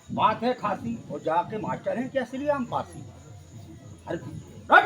बात है खासी और जाके मास्टर हैं क्या इसलिए हम पासी। अरे रट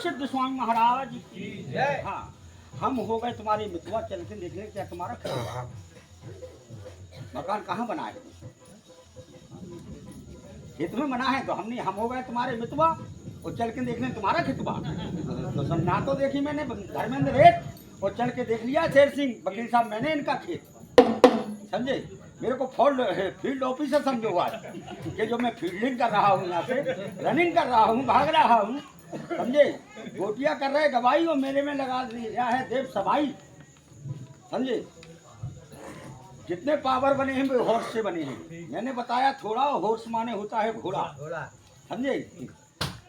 सिद्ध स्वामी महाराज की जय। हाँ, हम हो गए तुम्हारे मितवा, चल के देख ले क्या तुम्हारा खबर। मकान कहाँ बना है? खेत में बना है तो हम हो गए तुम्हारे मितवा और चल के देख ले तुम्हारा खितवा। तो समझा तो देखी मैंने धर्मेंद्र रेत और चल के देख लिया शेर सिंह वकील साहब मैंने इनका खेत, समझे। मेरे को फील्ड ऑफिसर समझो आज कि जो मैं फील्डिंग कर रहा हूँ, यहाँ से रनिंग कर रहा हूँ, भाग रहा हूँ, समझे। गोटियां कर रहे गवाही और मेरे में लगा दिया है देव सभाई, समझे। जितने पावर बने हैं वे हॉर्स से बने हैं। मैंने बताया थोड़ा, हॉर्स माने होता है घोड़ा, समझे।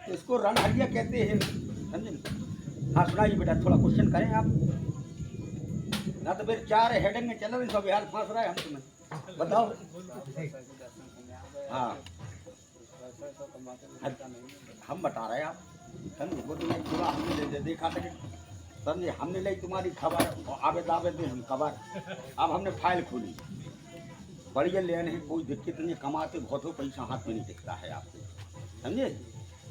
इसको रणहरिया कहते हैं, समझे। हाँ सुनाइए बेटा, थोड़ा क्वेश्चन करें आप ना, तो फिर चार हेडिंग में चल रहे सब बिहार फंस रहा है हम तुम्हें बताओ। हाँ हम बता रहे हैं आप, समझे। वो तुम्हें पूरा हमने देखा था, समझे। हमने ली तुम्हारी खबर, आवेद हम खबर। अब हमने फाइल खोली, बढ़िया लेन है, कोई दिक्कत नहीं, कमाते बहुत हो, पैसा हाथ में नहीं दिखता है आपको, समझे।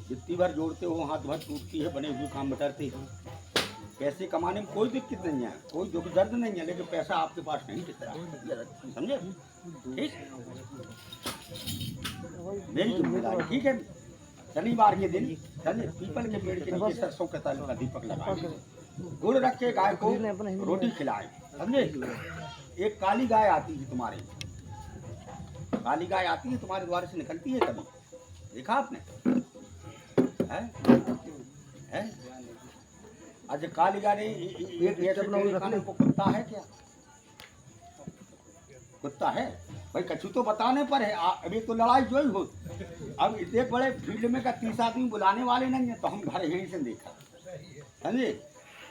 जितनी बार जोड़ते हो हाथ भर टूटती है, बने हुए काम बटरते हो। पैसे कमाने में कोई दिक्कत नहीं है, कोई दुख दर्द नहीं है, लेकिन पैसा आपके पास नहीं दिख रहा, समझे। ठीक, मेरी जिम्मेदारी, ठीक है। शनिवार के दिन, समझे, पीपल के पेड़ के नीचे सरसों के तेल का दीपक लगाए, गुड़ रख के गाय को रोटी खिलाए, समझे। एक काली गाय आती है तुम्हारे, काली गाय आती है तुम्हारे द्वार से निकलती है, कभी देखा आपने? है? अच्छा काली गाय एक को कुत्ता है क्या? कुत्ता है भाई, कछु तो बताने पर है। अभी तो लड़ाई जो ही हो, अब इतने बड़े फील्ड में का 30 आदमी बुलाने वाले नहीं है, तो हम घर यहीं से देखा, समझे।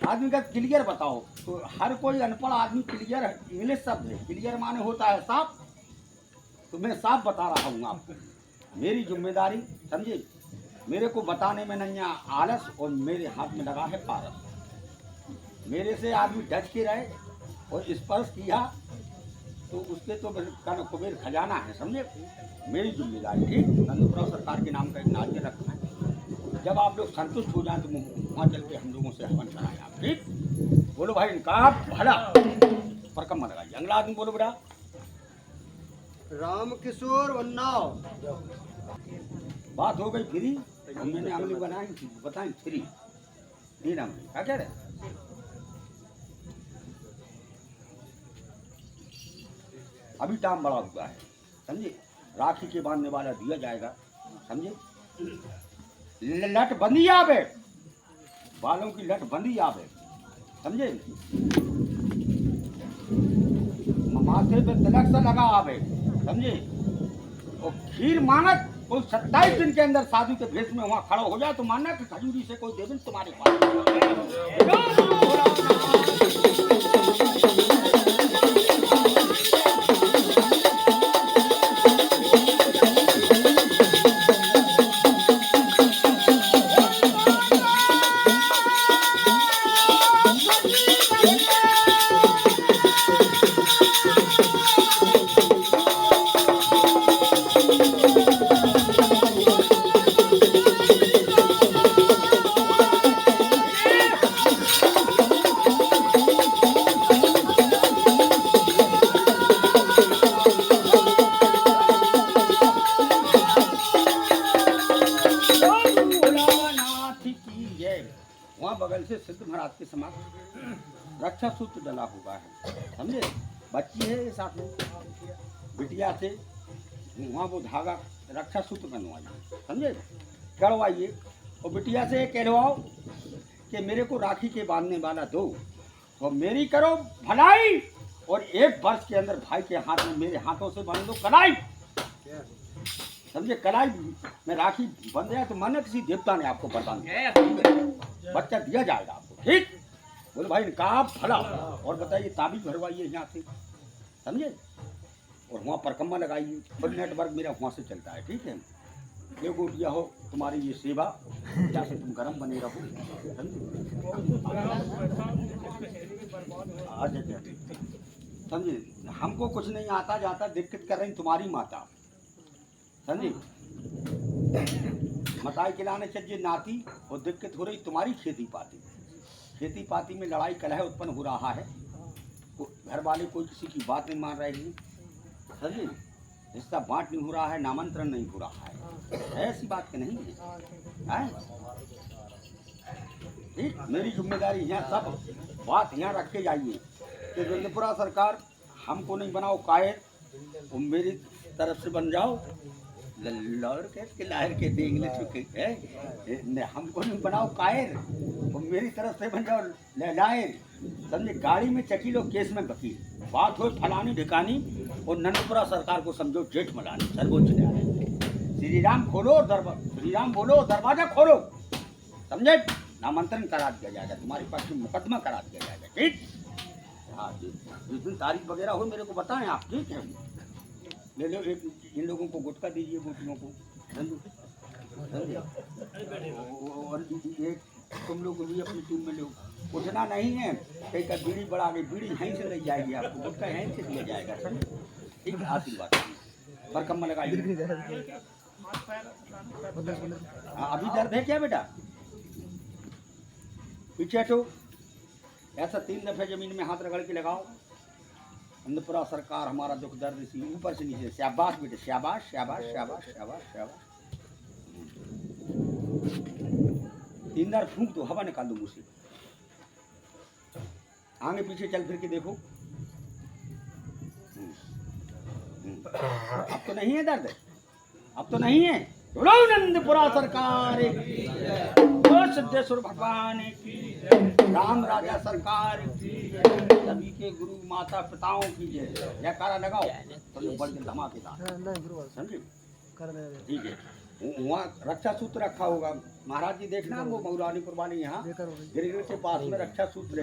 आदमी का क्लियर बताओ, तो हर कोई अनपढ़ आदमी क्लियर इंग्लिश शब्द है, क्लियर माने होता है साफ। तो मैं साफ बता रहा हूँ आपको, मेरी जिम्मेदारी, समझे। मेरे को बताने में नहीं आलस, और मेरे हाथ में लगा है पारस। मेरे से आदमी डच के रहे और स्पर्श किया तो उसके तो कन कुबेर खजाना है, समझे। मेरी जिम्मेदारी, ठीक। नंदपुरा सरकार के नाम का एक नाट्य रखना है। जब आप लोग संतुष्ट हो जाए तो वहाँ चल के हम लोगों से हवन कराया। ठीक, बोलो भाई इनका भला। परकम लगाइए। अगला आदमी बोलो बेटा। राम किशोर उन्नाव। बात हो गई फ्री, मैंने अगली बनाई बताई फ्री। नहीं राम क्या कह रहे? अभी टाइम बड़ा हुआ है, समझे। राखी के बांधने वाला दिया जाएगा, समझे। लट बंदी आवे, बालों की लट बंदी आवे, समझे। माथे पे तिलक सा लगा आवे, समझे। और खीर मांगत कोई 27 दिन के अंदर साधु के भेष में वहां खड़ा हो जाए तो मानना कि खजूरी से कोई देवन तुम्हारे पास। वहाँ बगल से सिद्ध महाराज के समाज रक्षा सूत्र डला हुआ है, समझे। बच्ची है ये साथ में बिटिया से, वहाँ वो धागा रक्षा सूत्र बनवाइए, समझे। करवाइए और बिटिया से कहलवाओ कि मेरे को राखी के बांधने वाला दो और मेरी करो भलाई, और 1 वर्ष के अंदर भाई के हाथ में मेरे हाथों से बांध दो कलाई, समझे। कलाई में राखी बंध जाए तो मानो किसी देवता ने आपको वरदान दिया, बच्चा दिया जाएगा आपको। ठीक, बोले भाई इनका भला। और बताइए ताबीज भरवाइए यहाँ से, समझे। और वहाँ परकम्मा लगाइए, फुल नेटवर्क मेरा वहाँ से चलता है। ठीक है, ये गोटिया हो तुम्हारी ये सेवा, जैसे तुम गर्म बने रहो, समझे। हमको कुछ नहीं आता जाता, दिक्कत कर रही तुम्हारी माता, समझे। मताई खिलाने चाहिए नाती, और दिक्कत हो रही तुम्हारी खेती पाती। खेती पाती में लड़ाई कलह उत्पन्न हो रहा है, घर वाले कोई किसी की बात नहीं मान रहे हैं, समझे। रिश्ता बांट नहीं हो रहा है, नामांतरण नहीं हो रहा है, ऐसी बात के नहीं है। ठीक, मेरी जिम्मेदारी यहाँ सब बात यहाँ रख के जाइए कि विंध्यपुरा सरकार हमको नहीं बनाओ कायर, और मेरी तरफ से बन जाओ लौर के लाहर के देंगे चुके हैं। हमको नहीं बनाओ कायर, और मेरी तरफ से बन जाओ लायर, समझे। गाड़ी में चकी लो, केस में वकील, बात हो फलानी ढिकानी, और नंदपुरा सरकार को समझो जेठ मलानी, सर्वोच्च न्यायालय। श्री राम खोलो श्री राम बोलो, दरवाजा खोलो, समझे। नामांतरण करा दिया जाएगा, तुम्हारे पास मुकदमा करा दिया जाएगा। ठीक, हाँ जी, जिस दिन तारीख वगैरह हो मेरे को बताएं आप। ठीक है, ले लो एक, इन लोगों को गुटका दीजिए, गोटियों को, समझे। और एक तुम लोग भी अपनी टीम में लो, उठना नहीं है। कहीं का बीड़ी बढ़ा गई, बीड़ी यहीं से ले जाएगी आपको, गुटका यहीं से दिया जाएगा, समझे। ठीक, आशीर्वाद बरकम्मा लगाइए। अभी दर्द है क्या बेटा? पीछे हटो, ऐसा 3 दफे जमीन में हाथ रगड़ के लगाओ। विंध्यपुरा सरकार हमारा दुख दर्द इसी ऊपर से नीचे। शाबाश बेटे, शाबाश शाबाश शाबाश शाबाश शाबाश। 3 बार फूंक दो, हवा निकाल दो मुँह से। आगे पीछे चल फिर के देखो। अब तो नहीं है दर्द, अब तो नहीं है। बोलो नंदपुरा सरकार की, सिद्धेश्वर भगवान की, राम राजा सरकार की, सभी के गुरु माता पिताओं की जय। जयकारा लगाओ तो बड़े धमाकेदार, समझे। ठीक है, वहाँ रक्षा सूत्र रखा होगा। महाराज जी देखना, वो मौलानीपुर वाले यहाँ गिरिगिर के पास में रक्षा सूत्र है।